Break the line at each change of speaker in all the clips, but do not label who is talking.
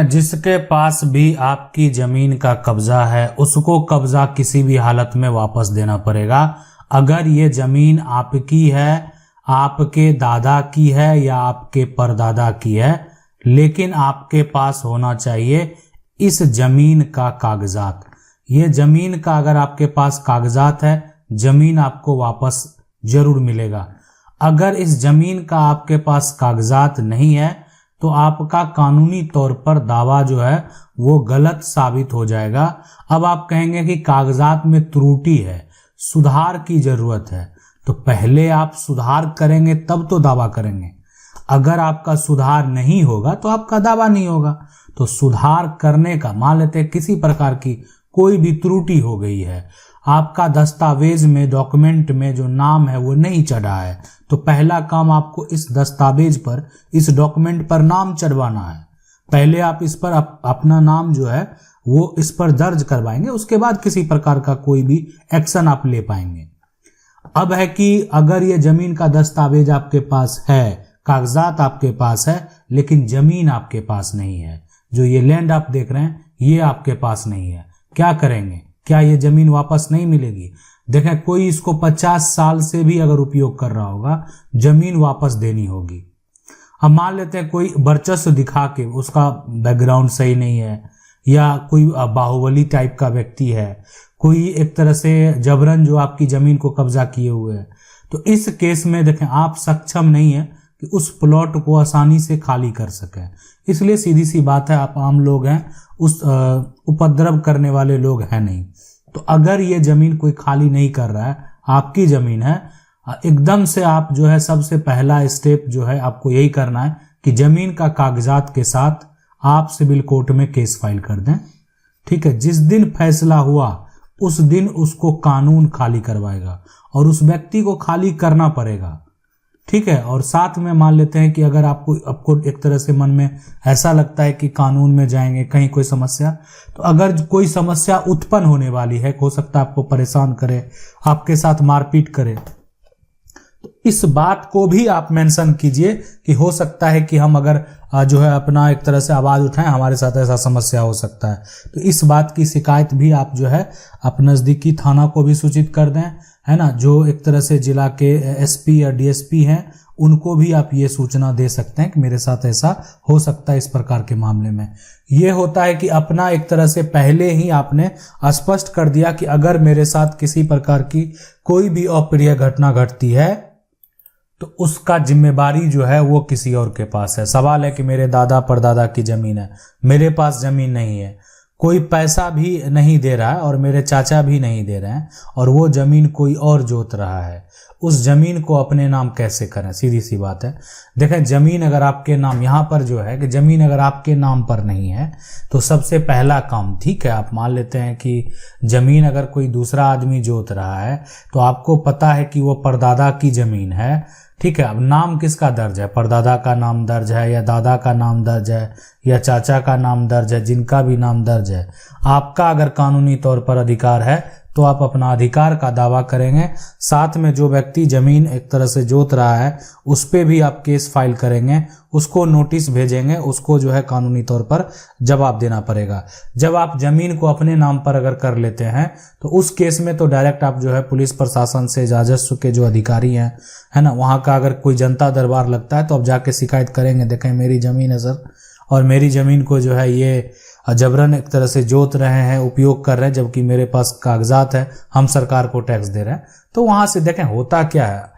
देखें, जिसके पास भी आपकी जमीन का कब्जा है उसको कब्जा किसी भी हालत में वापस देना पड़ेगा। अगर ये जमीन आपकी है, आपके दादा की है या आपके परदादा की है, लेकिन आपके पास होना चाहिए इस जमीन का कागजात। ये जमीन का अगर आपके पास कागजात है, जमीन आपको वापस जरूर मिलेगा। अगर इस जमीन का आपके पास कागजात नहीं है तो आपका कानूनी तौर पर दावा जो है वो गलत साबित हो जाएगा। अब आप कहेंगे कि कागजात में त्रुटि है, सुधार की जरूरत है, तो पहले आप सुधार करेंगे तब तो दावा करेंगे। अगर आपका सुधार नहीं होगा तो आपका दावा नहीं होगा। तो सुधार करने का, मान लेते हैं किसी प्रकार की कोई भी त्रुटि हो गई है, आपका दस्तावेज में, डॉक्यूमेंट में जो नाम है वो नहीं चढ़ा है, तो पहला काम आपको इस दस्तावेज पर, इस डॉक्यूमेंट पर नाम चढ़वाना है। पहले आप इस पर अपना नाम जो है वो इस पर दर्ज करवाएंगे, उसके बाद किसी प्रकार का कोई भी एक्शन आप ले पाएंगे। अब है कि अगर ये जमीन का दस्तावेज आपके पास है, कागजात आपके पास है, लेकिन जमीन आपके पास नहीं है, जो ये लैंड आप देख रहे हैं ये आपके पास नहीं है, क्या करेंगे? क्या ये जमीन वापस नहीं मिलेगी? देखें, कोई इसको 50 साल से भी अगर उपयोग कर रहा होगा, जमीन वापस देनी होगी। अब मान लेते हैं कोई वर्चस्व दिखा के, उसका बैकग्राउंड सही नहीं है, या कोई बाहुबली टाइप का व्यक्ति है, कोई एक तरह से जबरन जो आपकी जमीन को कब्जा किए हुए है, तो इस केस में देखें आप सक्षम नहीं है कि उस प्लॉट को आसानी से खाली कर सकें। इसलिए सीधी सी बात है, आप आम लोग हैं, उस उपद्रव करने वाले लोग हैं नहीं। तो अगर ये जमीन कोई खाली नहीं कर रहा है, आपकी जमीन है, एकदम से आप जो है सबसे पहला स्टेप जो है आपको यही करना है कि जमीन का कागजात के साथ आप सिविल कोर्ट में केस फाइल कर दें। ठीक है, जिस दिन फैसला हुआ उस दिन उसको कानून खाली करवाएगा और उस व्यक्ति को खाली करना पड़ेगा। ठीक है, और साथ में मान लेते हैं कि अगर आपको एक तरह से मन में ऐसा लगता है कि कानून में जाएंगे कहीं कोई समस्या, तो अगर कोई समस्या उत्पन्न होने वाली है, हो सकता है आपको परेशान करे, आपके साथ मारपीट करे, तो इस बात को भी आप मेंशन कीजिए कि हो सकता है कि हम अगर जो है अपना एक तरह से आवाज उठाएं, हमारे साथ ऐसा समस्या हो सकता है। तो इस बात की शिकायत भी आप जो है अपने नजदीकी थाना को भी सूचित कर दें, है ना। जो एक तरह से जिला के एसपी या डीएसपी हैं उनको भी आप ये सूचना दे सकते हैं कि मेरे साथ ऐसा हो सकता है। इस प्रकार के मामले में ये होता है कि अपना एक तरह से पहले ही आपने स्पष्ट कर दिया कि अगर मेरे साथ किसी प्रकार की कोई भी अप्रिय घटना घटती है तो उसका जिम्मेदारी जो है वो किसी और के पास है। सवाल है कि मेरे दादा परदादा की जमीन है, मेरे पास जमीन नहीं है, कोई पैसा भी नहीं दे रहा है और मेरे चाचा भी नहीं दे रहे हैं, और वो जमीन कोई और जोत रहा है, उस जमीन को अपने नाम कैसे करें? सीधी सी बात है। देखें, जमीन अगर आपके नाम, यहाँ पर जो है कि जमीन अगर आपके नाम पर नहीं है तो सबसे पहला काम, ठीक है, आप मान लेते हैं कि जमीन अगर कोई दूसरा आदमी जोत रहा है तो आपको पता है कि वो परदादा की जमीन है, ठीक है। अब नाम किसका दर्ज है? परदादा का नाम दर्ज है या दादा का नाम दर्ज है या चाचा का नाम दर्ज है, जिनका भी नाम दर्ज है, आपका अगर कानूनी तौर पर अधिकार है तो आप अपना अधिकार का दावा करेंगे। साथ में जो व्यक्ति जमीन एक तरह से जोत रहा है उस पे भी आप केस फाइल करेंगे, उसको नोटिस भेजेंगे, उसको जो है कानूनी तौर पर जवाब देना पड़ेगा। जब आप जमीन को अपने नाम पर अगर कर लेते हैं तो उस केस में तो डायरेक्ट आप जो है पुलिस प्रशासन से, राजस्व के जो अधिकारी हैं, है ना, वहाँ का अगर कोई जनता दरबार लगता है तो आप जाके शिकायत करेंगे, देखें मेरी जमीन है सर, और मेरी जमीन को जो है ये जबरन एक तरह से जोत रहे हैं, उपयोग कर रहे हैं, जबकि मेरे पास कागजात है, हम सरकार को टैक्स दे रहे हैं। तो वहां से देखें होता क्या है,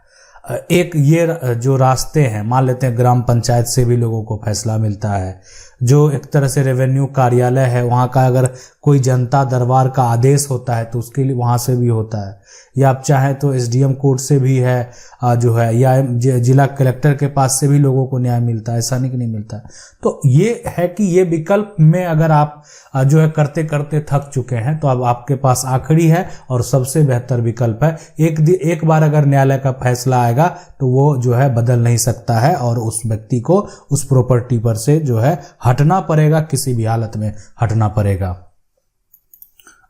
एक ये जो रास्ते हैं, मान लेते हैं ग्राम पंचायत से भी लोगों को फैसला मिलता है, जो एक तरह से रेवेन्यू कार्यालय है वहाँ का अगर कोई जनता दरबार का आदेश होता है तो उसके लिए वहाँ से भी होता है, या आप चाहें तो एसडीएम कोर्ट से भी है जो है, या जिला कलेक्टर के पास से भी लोगों को न्याय मिलता है, ऐसा नहीं कि नहीं मिलता है। तो ये है कि ये विकल्प में अगर आप जो है करते करते थक चुके हैं तो अब आपके पास आखिरी है और सबसे बेहतर विकल्प है। एक बार अगर न्यायालय का फैसला आएगा तो वो जो है बदल नहीं सकता है और उस व्यक्ति को उस प्रॉपर्टी पर से जो है हटना पड़ेगा, किसी भी हालत में हटना पड़ेगा।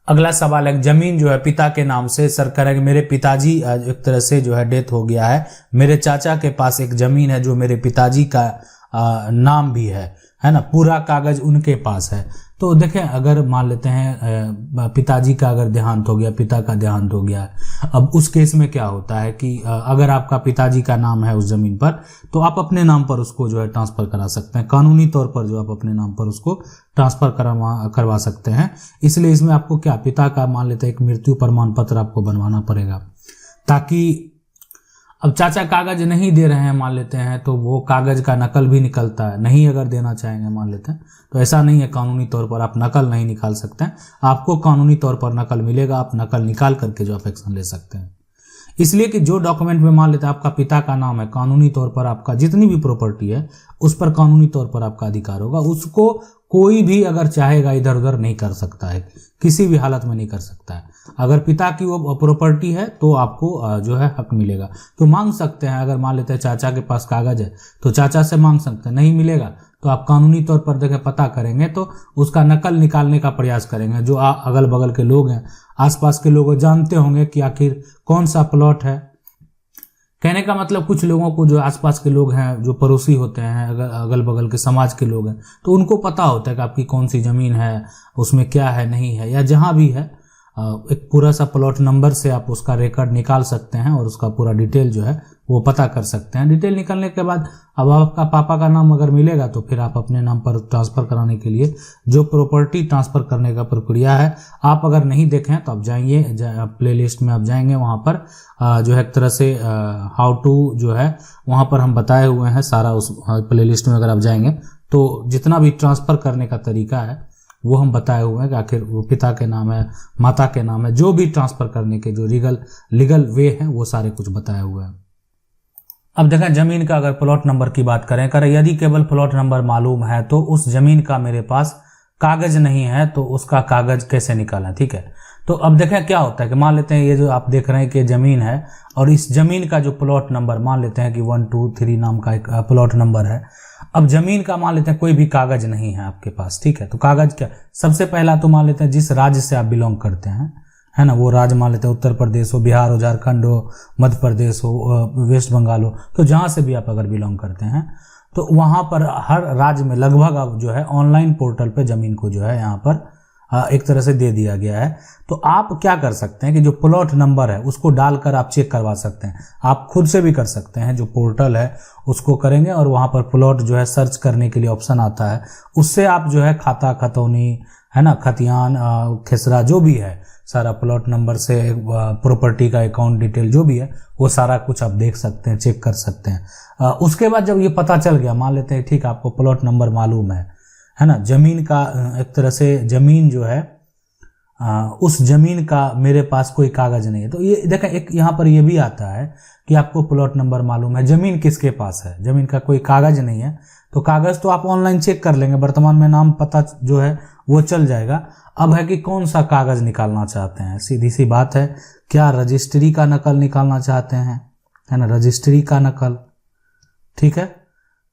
अगला सवाल है, जमीन जो है पिता के नाम से, सर कह रहे हैं कि मेरे पिताजी एक तरह से जो है डेथ हो गया है, मेरे चाचा के पास एक जमीन है जो मेरे पिताजी का नाम भी है है ना, पूरा कागज उनके पास है। तो देखें, अगर मान लेते हैं पिताजी का अगर देहांत हो गया, पिता का देहांत हो गया, अब उस केस में क्या होता है कि अगर आपका पिताजी का नाम है उस जमीन पर, तो आप अपने नाम पर उसको जो है ट्रांसफर करा सकते हैं, कानूनी तौर पर जो आप अपने नाम पर उसको ट्रांसफर करवा सकते हैं। इसलिए इसमें आपको क्या, पिता का मान लेते हैं एक मृत्यु प्रमाण पत्र आपको बनवाना पड़ेगा, ताकि अब चाचा कागज नहीं दे रहे हैं मान लेते हैं, तो वो कागज का नकल भी निकलता है, नहीं अगर देना चाहेंगे मान लेते हैं, तो ऐसा नहीं है, कानूनी तौर पर आप नकल नहीं निकाल सकते हैं, आपको कानूनी तौर पर नकल मिलेगा, आप नकल निकाल करके जो आप एक्शन ले सकते हैं। इसलिए कि जो डॉक्यूमेंट में मान लेते हैं आपका पिता का नाम है, कानूनी तौर पर आपका जितनी भी प्रॉपर्टी है उस पर कानूनी तौर पर आपका अधिकार होगा, उसको कोई भी अगर चाहेगा इधर उधर नहीं कर सकता है, किसी भी हालत में नहीं कर सकता है। अगर पिता की वो प्रॉपर्टी है तो आपको जो है हक मिलेगा, तो मांग सकते हैं। अगर मान लेते हैं चाचा के पास कागज है तो चाचा से मांग सकते हैं, नहीं मिलेगा तो आप कानूनी तौर पर देखें पता करेंगे तो उसका नकल निकालने का प्रयास करेंगे। जो अगल बगल के लोग हैं, आसपास के लोग जानते होंगे कि आखिर कौन सा प्लॉट है। कहने का मतलब कुछ लोगों को, जो आसपास के लोग हैं, जो पड़ोसी होते हैं, अगल बगल के समाज के लोग हैं, तो उनको पता होता है कि आपकी कौन सी ज़मीन है, उसमें क्या है नहीं है, या जहाँ भी है एक पूरा सा प्लॉट नंबर से आप उसका रिकॉर्ड निकाल सकते हैं और उसका पूरा डिटेल जो है वो पता कर सकते हैं। डिटेल निकालने के बाद अब आपका पापा का नाम अगर मिलेगा तो फिर आप अपने नाम पर ट्रांसफ़र कराने के लिए जो प्रॉपर्टी ट्रांसफ़र करने का प्रक्रिया है, आप अगर नहीं देखें तो आप जाइए प्लेलिस्ट में, आप जाएंगे वहाँ पर जो है एक तरह से हाउ टू जो है वहाँ पर हम बताए हुए हैं सारा, उस प्लेलिस्ट में अगर आप जाएंगे तो जितना भी ट्रांसफ़र करने का तरीका है वो हम बताए हुए हैं कि आखिर वो पिता के नाम है, माता के नाम है, जो भी ट्रांसफ़र करने के जो लीगल वे हैं वो सारे कुछ बताए हुए हैं। अब देखें, ज़मीन का अगर प्लॉट नंबर की बात करें, यदि केवल प्लॉट नंबर मालूम है तो उस ज़मीन का मेरे पास कागज़ नहीं है तो उसका कागज़ कैसे निकालें। ठीक है, तो अब देखें क्या होता है कि मान लेते हैं ये जो आप देख रहे हैं कि ज़मीन है और इस ज़मीन का जो प्लॉट नंबर मान लेते हैं कि 1 2 3 नाम का एक प्लॉट नंबर है। अब ज़मीन का मान लेते हैं कोई भी कागज़ नहीं है आपके पास। ठीक है, तो कागज़ क्या, सबसे पहला तो मान लेते हैं जिस राज्य से आप बिलोंग करते हैं, है ना, वो राज्य मान लेते हैं उत्तर प्रदेश हो, बिहार हो, झारखंड हो, मध्य प्रदेश हो, वेस्ट बंगाल हो, तो जहाँ से भी आप अगर बिलोंग करते हैं तो वहाँ पर हर राज्य में लगभग अब जो है ऑनलाइन पोर्टल पे ज़मीन को जो है यहाँ पर एक तरह से दे दिया गया है। तो आप क्या कर सकते हैं कि जो प्लॉट नंबर है उसको डालकर आप चेक करवा सकते हैं। आप खुद से भी कर सकते हैं, जो पोर्टल है उसको करेंगे और वहाँ पर प्लॉट जो है सर्च करने के लिए ऑप्शन आता है, उससे आप जो है खाता, खतौनी, है ना, खतियान, खेसरा, जो भी है सारा प्लॉट नंबर से प्रॉपर्टी का अकाउंट डिटेल जो भी है वो सारा कुछ आप देख सकते हैं, चेक कर सकते हैं। उसके बाद जब ये पता चल गया, मान लेते हैं ठीक आपको प्लॉट नंबर मालूम है ना, ज़मीन का एक तरह से ज़मीन जो है उस ज़मीन का मेरे पास कोई कागज़ नहीं है, तो ये देखें एक यहाँ पर ये भी आता है कि आपको प्लॉट नंबर मालूम है, ज़मीन किसके पास है, ज़मीन का कोई कागज़ नहीं है, तो कागज़ तो आप ऑनलाइन चेक कर लेंगे, वर्तमान में नाम पता जो है वो चल जाएगा। अब है कि कौन सा कागज़ निकालना चाहते हैं, सीधी सी बात है, क्या रजिस्ट्री का नकल निकालना चाहते हैं, है ना, रजिस्ट्री का नकल। ठीक है,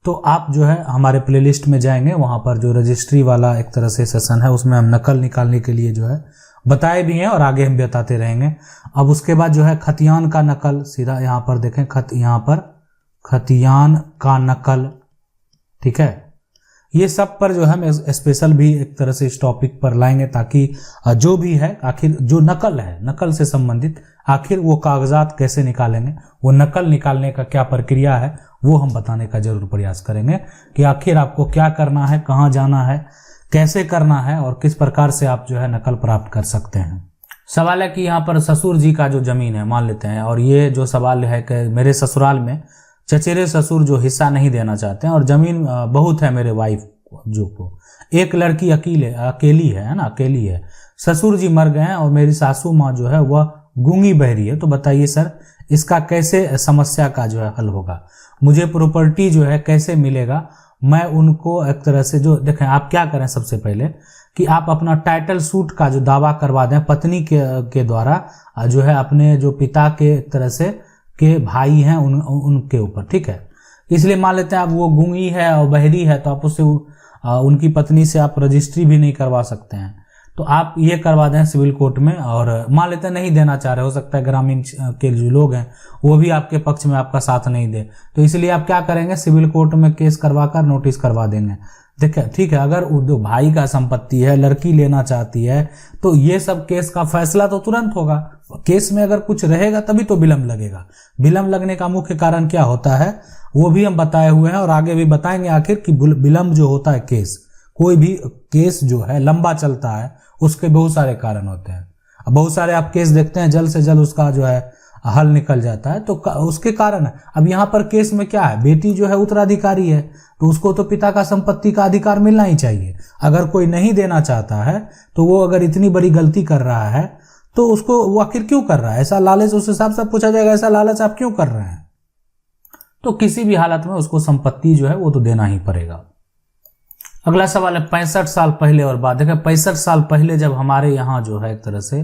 तो आप जो है हमारे प्लेलिस्ट में जाएंगे, वहाँ पर जो रजिस्ट्री वाला एक तरह से सेशन है उसमें हम नकल निकालने के लिए जो है बताए भी हैं और आगे हम बताते रहेंगे। अब उसके बाद जो है खतियान का नकल, सीधा यहाँ पर देखें यहाँ पर खतियान का नकल। ठीक है, ये सब पर जो है हम स्पेशल भी एक तरह से इस टॉपिक पर लाएंगे, ताकि जो भी है आखिर जो नकल है, नकल से संबंधित आखिर वो कागजात कैसे निकालेंगे, वो नकल निकालने का क्या प्रक्रिया है वो हम बताने का जरूर प्रयास करेंगे कि आखिर आपको क्या करना है, कहाँ जाना है, कैसे करना है और किस प्रकार से आप जो है नकल प्राप्त कर सकते हैं। सवाल है कि यहाँ पर ससुर जी का जो ज़मीन है मान लेते हैं, और ये जो सवाल है कि मेरे ससुराल में चचेरे ससुर जो हिस्सा नहीं देना चाहते हैं और ज़मीन बहुत है मेरे वाइफ जो को, एक लड़की अकेली है ना, अकेली है, ससुर जी मर गए हैं और मेरी सासू माँ जो है वह गूंगी बहरी है, तो बताइए सर इसका कैसे समस्या का जो है हल होगा, मुझे प्रॉपर्टी जो है कैसे मिलेगा। मैं उनको एक तरह से जो देखें, आप क्या करें सबसे पहले कि आप अपना टाइटल सूट का जो दावा करवा दें पत्नी के द्वारा, जो है अपने जो पिता के एक तरह से के भाई हैं उनके ऊपर। ठीक है, इसलिए मान लेते हैं आप वो गूंगी है और बहरी है, तो आप उससे उनकी पत्नी से आप रजिस्ट्री भी नहीं करवा सकते हैं, तो आप ये करवा दें सिविल कोर्ट में। और मान लेते हैं नहीं देना चाह रहे, हो सकता है ग्रामीण के जो लोग हैं वो भी आपके पक्ष में आपका साथ नहीं दे, तो इसलिए आप क्या करेंगे, सिविल कोर्ट में केस करवा कर नोटिस करवा देंगे। देखिए ठीक है, अगर भाई का संपत्ति है, लड़की लेना चाहती है, तो ये सब केस का फैसला तो तुरंत होगा। केस में अगर कुछ रहेगा तभी तो विलम्ब लगेगा। विलम्ब लगने का मुख्य कारण क्या होता है वो भी हम बताए हुए हैं और आगे भी बताएंगे आखिर कि विलम्ब जो होता है केस, कोई भी केस जो है लंबा चलता है उसके बहुत सारे कारण होते हैं। बहुत सारे आप केस देखते हैं जल्द से जल्द उसका जो है हल निकल जाता है, तो उसके कारण है। अब यहाँ पर केस में क्या है, बेटी जो है उत्तराधिकारी है, तो उसको तो पिता का संपत्ति का अधिकार मिलना ही चाहिए। अगर कोई नहीं देना चाहता है तो वो अगर इतनी बड़ी गलती कर रहा है तो उसको वो आखिर क्यों कर रहा है, ऐसा लालच उस हिसाब से पूछा जाएगा, ऐसा लालच आप क्यों कर रहे हैं। तो किसी भी हालत में उसको संपत्ति जो है वो तो देना ही पड़ेगा। अगला सवाल है 65 साल पहले और बाद। देखिए 65 साल पहले जब हमारे यहाँ जो है एक तरह से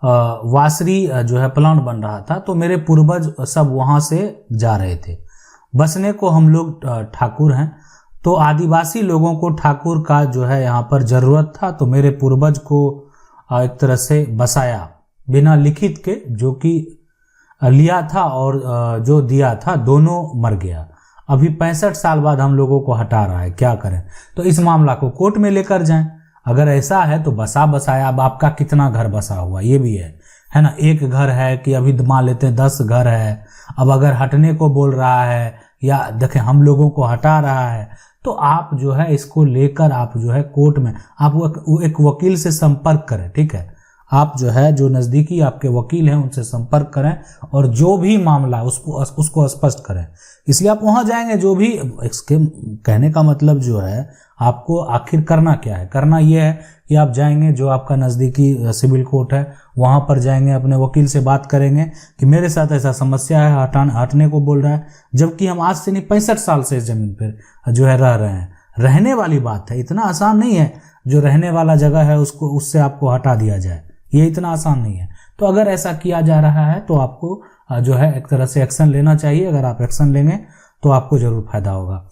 वासरी जो है प्लांट बन रहा था, तो मेरे पूर्वज सब वहां से जा रहे थे। बसने को हम लोग ठाकुर हैं, तो आदिवासी लोगों को ठाकुर का जो है यहाँ पर जरूरत था, तो मेरे पूर्वज को एक तरह से बसाया बिना लिखित के, जो कि लिया था और जो दिया था दोनों मर गया। अभी 65 साल बाद हम लोगों को हटा रहा है, क्या करें। तो इस मामला को कोर्ट में लेकर जाएं। अगर ऐसा है तो बसाया, अब आपका कितना घर बसा हुआ ये भी है ना। एक घर है कि अभी मान लेते हैं 10 घर है। अब अगर हटने को बोल रहा है या देखें हम लोगों को हटा रहा है, तो आप जो है इसको लेकर आप जो है कोर्ट में आप एक वकील से संपर्क करें, ठीक है। आप जो है जो नजदीकी आपके वकील हैं उनसे संपर्क करें और जो भी मामला उसको स्पष्ट करें। इसलिए आप वहां जाएंगे, जो भी इसके कहने का मतलब जो है आपको आखिर करना क्या है, करना यह है कि आप जाएंगे जो आपका नजदीकी सिविल कोर्ट है वहां पर जाएंगे, अपने वकील से बात करेंगे कि मेरे साथ ऐसा समस्या है, हटने को बोल रहा है, जबकि हम आज से नहीं 65 साल से इस जमीन पर जो है रह रहे हैं। रहने वाली बात है, इतना आसान नहीं है जो रहने वाला जगह है उससे आपको हटा दिया जाए, ये इतना आसान नहीं है। तो अगर ऐसा किया जा रहा है तो आपको जो है एक तरह से एक्शन लेना चाहिए। अगर आप एक्शन लेंगे तो आपको जरूर फायदा होगा।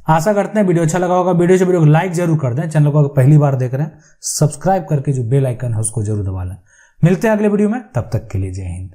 आशा करते हैं वीडियो अच्छा लगा होगा। वीडियो को लाइक जरूर कर दें। चैनल को अगर पहली बार देख रहे हैं सब्सक्राइब करके जो बेल आइकन है उसको जरूर दबा लें। मिलते हैं अगले वीडियो में, तब तक के लिए जय हिंद।